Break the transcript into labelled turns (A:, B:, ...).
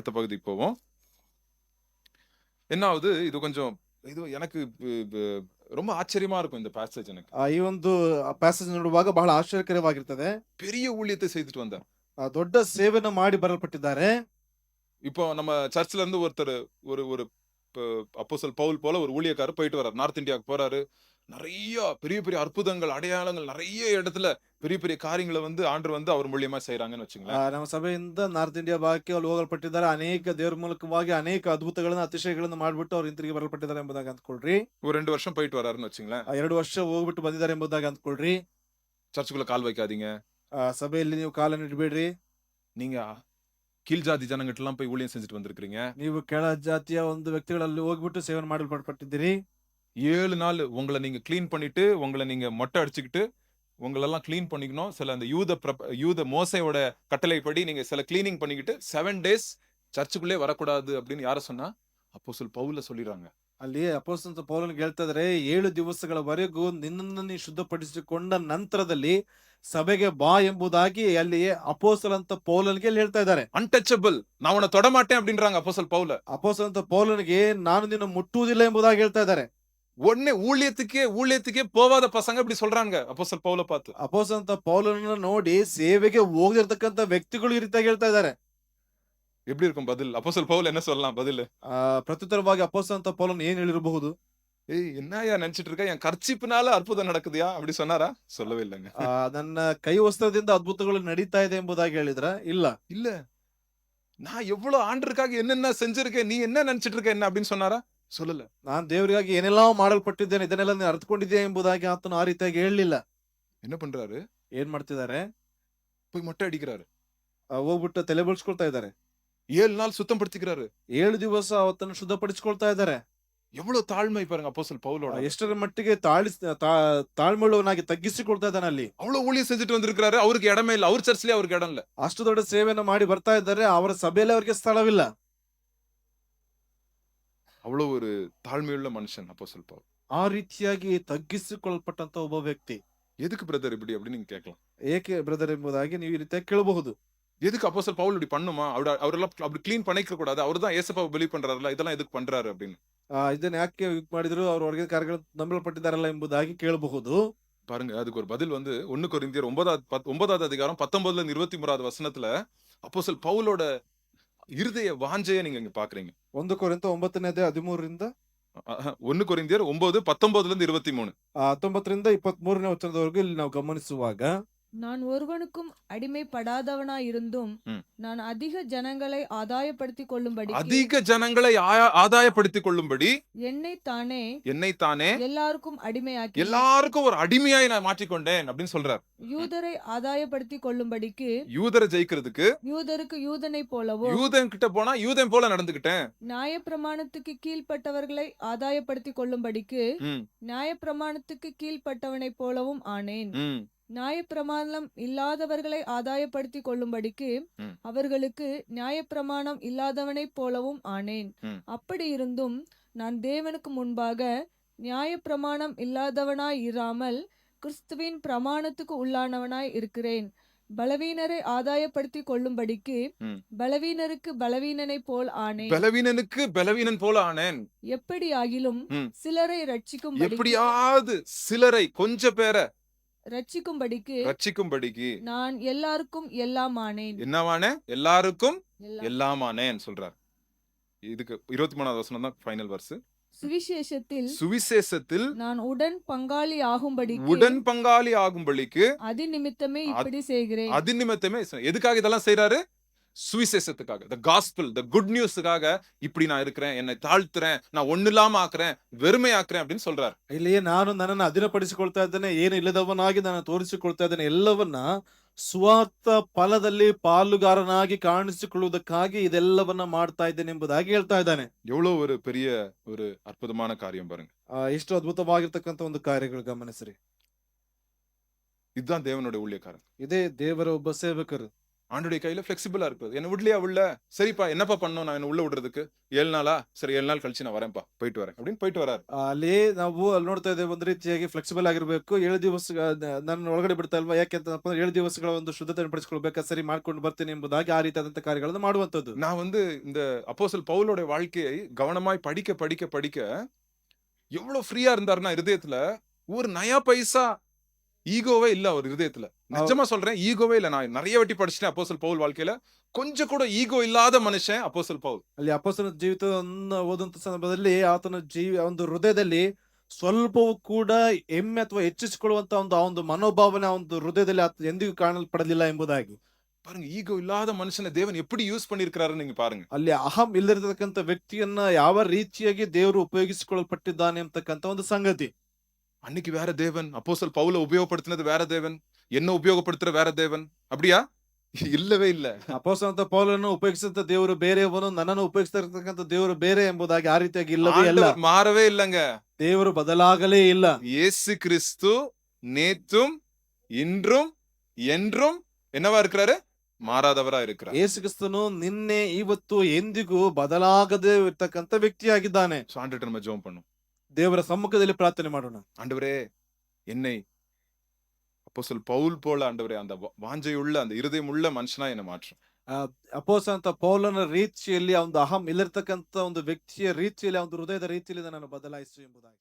A: அடுத்த பகுதிக்கு போவோம். என்ன ஆகுது, இது கொஞ்சம் இது எனக்கு ரொம்ப ஆச்சரியமா இருக்கும் இந்த பேசேஜ் எனக்கு.
B: ಈ ಒಂದು ಪ್ಯಾಸೇಜ್ ನೋಡುವಾಗ ಬಹಳ ಆಶ್ಚರ್ಯಕರವಾಗಿರ್ತದೆ.
A: பெரிய ஊழியத்தை செய்துட்டு வந்தார்.
B: ದೊಡ್ಡ ಸೇವೆಯನ್ನು ಮಾಡಿ ಬರಲ್ಪಟ್ಟಿದ್ದಾರೆ.
A: இப்போ நம்ம சர்ச்ல இருந்து ஒருத்தர் ஒரு ஒரு அப்போஸ்தலன் பவுல் போல ஒரு ஊழியக்காரர் போயிட்டு வர்றாரு. நார்த் இந்தியாவுக்கு போறாரு. நெறைய பெரிய பெரிய அற்புதங்கள், அடையாளங்கள் நெறைய இடத்துல பெரிய பெரிய காரியங்கள வந்து ஆண்டவர் வந்து அவர் மூலியமா செய்றாங்கன்னு வச்சுங்களேன்.
B: ನಮ್ಮ ಸಭೆಯಿಂದ ನಾರ್ತ್ ಇಂಡಿಯಾ ಭಾಗಕ್ಕೆ ಅಲ್ಲಿ ಹೋಗಲ್ಪಟ್ಟಿದ್ದಾರೆ. ಅನೇಕ ದೇವರ ಮೂಲಕವಾಗಿ ಅನೇಕ ಅದ್ಭುತಗಳನ್ನ ಅತಿಶಯಗಳನ್ನ ಮಾಡ್ಬಿಟ್ಟು ಅವ್ರು ಹಿಂತಿರುಗಿ ಬರಲ್ಪಟ್ಟಿದ್ದಾರೆ ಎಂಬುದಾಗಿ ಅಂದ್ಕೊಳ್ರಿ.
A: ஒரு 2 வருஷம் போயிட்டு வர்றாருன்னு வச்சுங்களேன்.
B: 2 ವರ್ಷ ಹೋಗ್ಬಿಟ್ಟು ಬಂದಿದ್ದಾರೆ ಎಂಬುದಾಗಿ ಅಂದ್ಕೊಳ್ರಿ.
A: சர்ச்சுக்குள்ள கால் வைக்காதீங்க.
B: ಸಭೆಯಲ್ಲಿ ನೀವು ಕಾಲನ್ನು ಇಡಬೇಡ್ರಿ.
A: நீங்க கீழ் ஜாதி ஜனங்கட்டலாம் போய் ஊழியம் செஞ்சுட்டு வந்திருக்கிறீங்க.
B: ನೀವು ಕೆಳ ಜಾತಿಯ ಒಂದು ವ್ಯಕ್ತಿಗಳಲ್ಲಿ ಹೋಗ್ಬಿಟ್ಟು ಸೇವನೆ ಮಾಡಲ್ಪಟ್ಟಿದ್ದೀರಿ.
A: 7 நாள் உங்கள நீங்க கிளீன் பண்ணிட்டு, உங்கள நீங்க மொட்டை அடிச்சுக்கிட்டு, உங்களெல்லாம் கிளீன் பண்ணிக்கணும். சில அந்த யூத மோசேயோட கட்டளைப்படி நீங்க சில கிளீனிங் பண்ணிக்கிட்டு 7 டேஸ் சர்ச்சுக்குள்ளே வரக்கூடாது அப்படின்னு யார சொன்னா? அப்போஸ்தலன் பவுல சொல்லிறாங்க.
B: ಅಲ್ಲಿ ಅಪೊಸ್ತಲ ಪೌಲನಿಗೆ ಹೇಳ್ತಾ ಇದ್ದಾರೆ 7 ದಿವಸಗಳವರೆಗೂ ನಿನ್ನನ್ನು ನೀ ಶುದ್ಧಪಡಿಸಿಕೊಂಡ ನಂತರದಲ್ಲಿ ಸಭೆಗೆ ಬಾ ಎಂಬುದಾಗಿ ಅಲ್ಲಿ ಅಪೊಸ್ತಲಂತ ಪೌಲನಿಗೆ ಹೇಳ್ತಾ ಇದ್ದಾರೆ.
A: அன்டச்சபிள். நான் உன்னை தொட மாட்டேன் அப்படின்றாங்க அப்போஸ்தலன் பவுல.
B: ಅಪೊಸ್ತಲಂತ ಪೌಲನಿಗೆ ನಾನು ನಿನ್ನ ಮುಟ್ಟುವುದಿಲ್ಲ ಎಂಬುದಾಗಿ ಹೇಳ್ತಾ ಇದ್ದಾರೆ.
A: உடனே ஊழியத்துக்கே போவாத பசங்க இப்படி சொல்றாங்க அப்போஸ்தலன் பவுல பார்த்து.
B: ಅಪೊಸ್ತಲಂತ ಪೌಲನನ್ನ ನೋಡಿ ಸೇವೆಗೆ ಹೋಗದಿರ್ತಕ್ಕಂತ ವ್ಯಕ್ತಿಗಳು ಈ ರೀತಿಯಾಗಿ ಹೇಳ್ತಾ ಇದ್ದಾರೆ.
A: எப்படி இருக்கும் பதில்? அப்போஸ்தலன் பவுல் என்ன சொல்லலாம் பதில்?
B: ಪ್ರತ್ಯುತ್ತರವಾಗಿ ಅಪೊಸ್ತಲಂತ ಪೌಲನ್ ಏನ್ ಹೇಳಿರಬಹುದು?
A: ஏய் என்னயா நினைச்சிட்டு இருக்க? என் கர்ச்சீப்னால அற்புதம் நடக்குதுயா அப்படி சொன்னாரா? சொல்லவே இல்லங்க.
B: ನನ್ನ ಕೈ ವಸ್ತ್ರದಿಂದ ಅದ್ಭುತಗಳು ನಡೀತಾ ಇದೆ ಎಂಬುದಾಗಿ ಹೇಳಿದ್ರ? ಇಲ್ಲ.
A: இல்ல. நான் எவ்வளவு ஆண்டருக்காக என்னென்ன செஞ்சிருக்கேன், நீ என்ன நினைச்சிட்டு இருக்க என்ன அப்படின்னு சொன்னாரா? சொல்லல.
B: ನಾನು ದೇವರಿಗಾಗಿ ಏನೆಲ್ಲಾ ಮಾಡಲ್ಪಟ್ಟಿದ್ದೇನೆ, ಇದನ್ನೆಲ್ಲ ನೀನು ಅರ್ಥಕೊಂಡಿದ್ಯಾ ಎಂಬುದಾಗಿ ಆತನು ಆ ರೀತಿಯಾಗಿ ಹೇಳಲಿಲ್ಲ.
A: என்ன பண்றாரு?
B: ಏನ್ ಮಾಡ್ತಿದ್ದಾರೆ?
A: போய் மொட்டை அடிக்கிறாரு.
B: ಹೋಗ್ಬಿಟ್ಟು ತಲೆ ಬೋಳ್ಸ್ಕೊಳ್ತಾ ಇದ್ದಾರೆ.
A: 7 நாள் சுத்தம் படுத்திக்கிறாரு.
B: 7 ದಿವಸ ಅವತ್ತನ್ನು ಶುದ್ಧಪಡಿಸಿಕೊಳ್ತಾ ಇದ್ದಾರೆ.
A: எவ்வளவு தாழ்மை பாருங்க அப்போஸ்தலன் பவுலோட.
B: ಎಷ್ಟರ ಮಟ್ಟಿಗೆ ತಾಳ್ಮೆಯುಳ್ಳವನಾಗಿ ತಗ್ಗಿಸಿಕೊಳ್ತಾ ಇದ್ದಾನೆ ಅಲ್ಲಿ.
A: அவ்வளவு ஊழியம் செஞ்சுட்டு வந்திருக்காரு. அவருக்கு இடமே இல்ல. அவர் சர்ச்லயே அவருக்கு இடம் இல்ல.
B: ಅಷ್ಟು ದೊಡ್ಡ ಸೇವೆಯನ್ನು ಮಾಡಿ ಬರ್ತಾ ಇದ್ದಾರೆ, ಅವರ ಸಭೆಯಲ್ಲಿ ಅವರಿಗೆ ಸ್ಥಳವಿಲ್ಲ.
A: அவ்வளவு ஒரு தாழ்மையுள்ள மனுஷன் அப்போஸ்தலன் பவுல்.
B: ಆ ರೀತಿಯಾಗಿ ತಗ್ಗಿಸಿಕೊಳ್ಳಲ್ಪಟ್ಟಂತ ಒಬ್ಬ ವ್ಯಕ್ತಿ.
A: எதுக்கு பிரதர் இப்படி அப்படின்னு நீங்க கேட்கலாம்.
B: ಏಕೆ ಬ್ರದರ್ ಎಂಬುದಾಗಿ ನೀವು ಈ ರೀತಿಯಾಗಿ ಕೇಳಬಹುದು.
A: எதுக்கு அப்போஸ்தலன் பவுல் இப்படி பண்ணுமா? அவரெல்லாம் அப்படி கிளீன் பண்ணிக்க கூடாது. அவர்தான் இயேசுவை பிலீவ் பண்றாருல, இதெல்லாம் எதுக்கு பண்றாரு அப்படின்னு.
B: ಇದನ್ನ ಯಾಕೆ ಮಾಡಿದ್ರು, ಅವ್ರ ಹೊರಗಿನ ಕಾರ್ಯಗಳು ನಂಬಲ್ಪಟ್ಟಿದ್ದಾರಲ್ಲ ಎಂಬುದಾಗಿ ಕೇಳಬಹುದು.
A: பாருங்க, அதுக்கு ஒரு பதில் வந்து 1 கொரிந்தியர் 9வது அதிகாரம் 19ல 23வது வசனத்துல அப்போஸ்தலன் பவுலோட இருதய வாஞ்சையை நீங்க இங்க பாக்குறீங்க.
B: 1 ಕೊರಿಂಥ 9ನೇ ಅಧ್ಯಾಯ 13ರಿಂದ
A: 1 கொரிந்தியர் 9 19ல 23.
B: 19ರಿಂದ 23ನೇ ವಚನದವರೆಗೂ ಇಲ್ಲಿ ನಾವು ಗಮನಿಸುವಾಗ,
C: நான் ஒருவனுக்கும் அடிமைப்படாதவனாயிருந்தும் நான் அதிக ஜனங்களை ஆதாயப்படுத்திக் கொள்ளும்படி
A: என்னைத்தானே
C: எல்லாருக்கும் அடிமையாக்கி
A: எல்லாருக்கும் ஒரு அடிமையாய் நான் மாற்றிக்கொண்டேன் அப்படின்னு சொல்றார்.
C: யூதரை ஆதாயப்படுத்திக் கொள்ளும்படிக்கு,
A: யூதரை ஜெயிக்கிறதுக்கு
C: யூதருக்கு யூதனை போலவும்,
A: யூதன் கிட்ட போனா யூதன் போல நடந்துக்கிட்டேன்.
C: நியாயப்பிரமாணத்துக்கு கீழ்ப்பட்டவர்களை ஆதாயப்படுத்திக் கொள்ளும்படிக்கு நியாயப்பிரமாணத்துக்கு கீழ்ப்பட்டவனை போலவும் ஆனேன். நியாயப்பிரமாணம் இல்லாதவர்களை ஆதாயப்படுத்திக் கொள்ளும்படிக்கு அவர்களுக்கு நியாயப்பிரமாணம் இல்லாதவனை போலவும் ஆனேன். அப்படி இருந்தும் நான் தேவனுக்கு முன்பாக நியாயப்பிரமாணம் இல்லாதவனாய் இராமல் கிறிஸ்துவின் பிரமாணத்துக்கு உள்ளானவனாய் இருக்கிறேன். பலவீனரை ஆதாயப்படுத்திக் கொள்ளும்படிக்கு பலவீனருக்கு பலவீனனை போல் ஆனேன்.
A: பலவீனனுக்கு பலவீனன் போல ஆனேன்.
C: எப்படி ஆகிலும் சிலரை ரட்சிக்கும்,
A: எப்படியாவது சிலரை கொஞ்ச பேரை
C: ரட்சிக்கும்படிக்கு நான் எல்லாருக்கும் எல்லாம் ஆனேன்.
A: என்னவானே? எல்லாருக்கும் எல்லாம் ஆனேன் சொல்றார். இதுக்கு 23வது வசனம் தான் ஃபைனல் வெர்ஸ். சுவிசேஷத்தில் நான் உடன் பங்காளி ஆகும்படிக்கு
C: அதிநிமித்தமே இப்படி செய்கிறேன்.
A: அதிநிமித்தமே எதுக்காக இதெல்லாம் செய்றாரு? சுவிசேஷத்துக்காக, the gospel, the good newsக்காக இப்படி நான் இருக்கிறேன், என்னை தாழ்த்துறேன், நான் ஒண்ணுலாம ஆக்குறேன், வெறுமை ஆக்குறேன் அப்படின்னு சொல்றாரு.
B: ಇಲ್ಲಿ ನಾನು ನನ್ನನ್ನು ಅಧೀನಪಡಿಸಿಕೊಳ್ತಾ ಇದ್ದೇನೆ, ಏನು ಇಲ್ಲದವನಾಗಿ ನಾನು ತೋರಿಸಿಕೊಳ್ತಾ ಇದ್ದೇನೆ, ಎಲ್ಲವನ್ನ ಸ್ವಾರ್ಥ ಫಲದಲ್ಲಿ ಪಾಲುಗಾರನಾಗಿ ಕಾಣಿಸಿಕೊಳ್ಳುವುದಕ್ಕಾಗಿ ಇದೆಲ್ಲವನ್ನ ಮಾಡ್ತಾ ಇದ್ದೇನೆ ಎಂಬುದಾಗಿ ಹೇಳ್ತಾ ಇದ್ದಾನೆ.
A: எவ்வளவு ஒரு பெரிய ஒரு அற்புதமான காரியம் பாருங்க.
B: ಎಷ್ಟು ಅದ್ಭುತವಾಗಿರ್ತಕ್ಕಂಥ ಒಂದು ಕಾರ್ಯಗಳು ಗಮನಿಸ್ರಿ.
A: இதுதான் தேவனுடைய ஊழியக்காரன்.
B: ಇದೇ ದೇವರ ಒಬ್ಬ ಸೇವಕರು.
A: ஆண்டுடைய கையில ஃபிளெக்சிபிளா இருக்குது. என்ன விடலையா உள்ள? சரிப்பா என்னப்பா பண்ணணும் நான் என்ன உள்ள விடுறதுக்கு? 7 நாளா? சரி 7 நாள் கழிச்சு நான் வரேன்ப்பா. போயிட்டு வரேன். அப்படின்னு போயிட்டு வராரு.
B: ಅಲ್ಲಿ ನಾವು ಅಲ್ಲಿ ನೋಡ್ತಾ ಇದ್ದೇವೆ ಒಂದು ರೀತಿಯಾಗಿ ಫ್ಲೆಕ್ಸಿಬಲ್ ಆಗಿರ್ಬೇಕು. 7 ದಿವಸ ನನ್ನ ಒಳಗಡೆ ಬಿಡ್ತಾ ಇಲ್ವಾ? ಯಾಕೆ ಅಂತಂದ್ರೆ 7 ದಿವಸಗಳ ಒಂದು ಶುದ್ಧತೆಯನ್ನು ಪಡಿಸಿಕೊಳ್ಬೇಕಾ, ಸರಿ ಮಾಡ್ಕೊಂಡು ಬರ್ತೀನಿ ಎಂಬುದಾಗಿ ಆ ರೀತಿಯಾದಂತ ಕಾರ್ಯಗಳನ್ನು ಮಾಡುವಂತದ್ದು.
A: நான் இந்த அப்போஸ்தலர் பவுலோட வாழ்க்கையை கவனமாய் படிக்க படிக்க படிக்க எவ்வளவு ஃப்ரீயா இருந்தாருன்னா இருதயத்துல ஒரு நயா பைசா ஈகோவே இல்ல அவர் இருதயத்துல. நிஜமா சொல்றேன், ஈகோவே இல்ல. நான் நிறைய வாட்டி படிச்சிட்டேன் அப்போஸ்தலர் பவுல் வாழ்க்கையில. கொஞ்சம் கூட ஈகோ ಇಲ್ಲದ ಮನುಷ್ಯ ಅಪೊಸ್ತಲ ಪೌಲ್.
B: ಅಲ್ಲಿ ಅಪೊಸ್ತಲನ ಜೀವಿತವನ್ನು ಓದುವಂತ ಸಂದರ್ಭದಲ್ಲಿ ಆತನ ಒಂದು ಹೃದಯದಲ್ಲಿ ಸ್ವಲ್ಪವೂ ಕೂಡ ಹೆಮ್ಮೆ ಅಥವಾ ಹೆಚ್ಚಿಸಿಕೊಳ್ಳುವಂತ ಒಂದು ಮನೋಭಾವನೆ ಒಂದು ಹೃದಯದಲ್ಲಿ ಆತ ಎಂದಿಗೂ ಕಾಣಲ್ಪಡಲಿಲ್ಲ ಎಂಬುದಾಗಿ.
A: பாருங்க, ஈகோ இல்லாத மனுஷனை தேவன் எப்படி யூஸ் பண்ணியிருக்கிறாருன்னு நீங்க பாருங்க.
B: ಅಲ್ಲಿ ಅಹಂ ಇಲ್ಲದಿರತಕ್ಕಂತ ವ್ಯಕ್ತಿಯನ್ನ ಯಾವ ರೀತಿಯಾಗಿ ದೇವರು ಉಪಯೋಗಿಸಿಕೊಳ್ಳಲ್ಪಟ್ಟಿದ್ದಾನೆ ಅಂತಕ್ಕಂತ ಒಂದು ಸಂಗತಿ.
A: அன்னைக்கு வேற தேவன், அப்போஸ்தலர் பவுலை உபயோகப்படுத்தினது வேற தேவன், என்ன உபயோகப்படுத்துற வேற தேவன். அப்படியா? இல்லவே இல்ல.
B: ಅಪೊಸ್ತಲನಾದ ಪೌಲನನ್ನು ಉಪಯೋಗಿಸಿದಂತ ದೇವರು ಬೇರೆಯವನು, ನನ್ನನ್ನು ಉಪಯೋಗಿಸ್ತಾ ಇರತಕ್ಕಂತ ದೇವರು ಬೇರೆ ಎಂಬುದಾಗಿ ಆ ರೀತಿಯಾಗಿ ಇಲ್ಲವೇ ಇಲ್ಲ.
A: ஆண்டவர் மாறவே இல்லங்க.
B: ದೇವರು ಬದಲಾಗಲೇ ಇಲ್ಲ.
A: இயேசு கிறிஸ்து நேற்றும் இன்றும் என்றும் என்னவா இருக்கிறாரு? ಮಾರಾದವರ இருக்கிறார்.
B: ಯೇಸು ಕ್ರಿಸ್ತನು ನಿನ್ನೆ ಇವತ್ತು ಎಂದಿಗೂ ಬದಲಾಗದೇ ಇರ್ತಕ್ಕಂತ ವ್ಯಕ್ತಿಯಾಗಿದ್ದಾನೆ.
A: ஆண்டவர்ட்ட நம்ம ஜெபம் பண்ணும்.
B: ದೇವರ ಸಮ್ಮುಖದಲ್ಲಿ ಪ್ರಾರ್ಥನೆ ಮಾಡೋಣ.
A: ஆண்டவரே, என்னை அப்போஸ்தலர் பவுல் போல ஆண்டவரே அந்த வாஞ்சையுள்ள அந்த இருதயமுள்ள ಮನುಷ್ಯனா என்ன மாற்றும்.
B: ಅಪೊಸ್ತಲನಾದ ಪೌಲನ ರೀತಿಯಲ್ಲಿ ಒಂದು ಅಹಂ ಇಲ್ಲಿರ್ತಕ್ಕಂತ ಒಂದು ವ್ಯಕ್ತಿಯ ರೀತಿಯಲ್ಲಿ ಒಂದು ಹೃದಯದ ರೀತಿಯಲ್ಲಿ ನಾನು ಬದಲಾಯಿಸು ಎಂಬುದಾಗಿ.